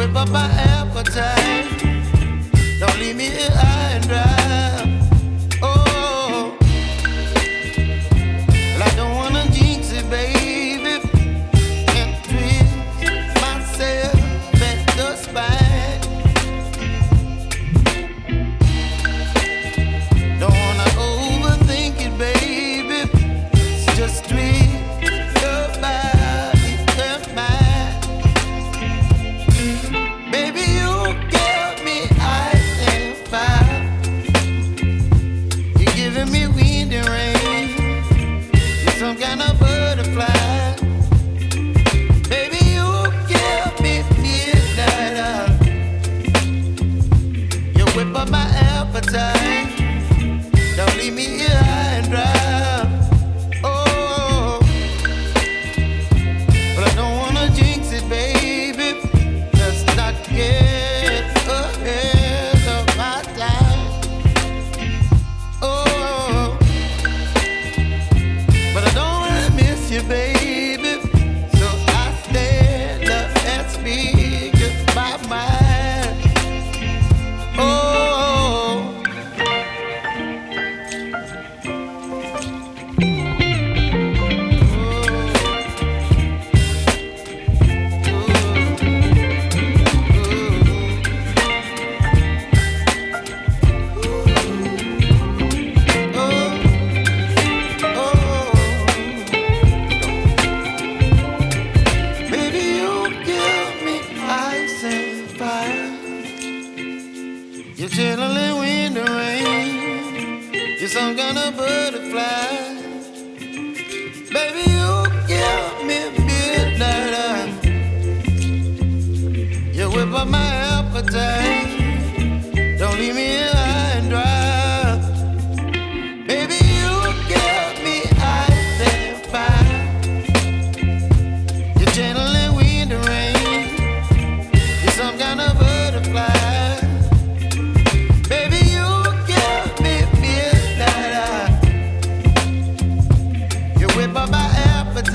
whip up my appetite. Don't leave me here high and dry. Oh, well, I don't wanna jinx it, baby, and twist myself at the spine. Don't wanna overthink it, baby. It's just twist your body and mine. Baby, you give me ice and fire. You're giving me wind and rain. You're some kind of butterfly. Baby, you give me midnight. You whip up my appetite. Don't leave me here high and dry. Oh, but I don't wanna jinx it, baby. Let's not get ahead of my time. Oh, but I don't wanna miss you, baby. So I stand up and speak my mind. Oh. Baby, you give me ice and fire. You're channeling wind and rain. You're some kind of butterfly. Baby, you give me midnight. You whip up my appetite. Don't leave me here high and dry. Baby, you give me ice and fire. You're channeling wind and rain. You're some kind of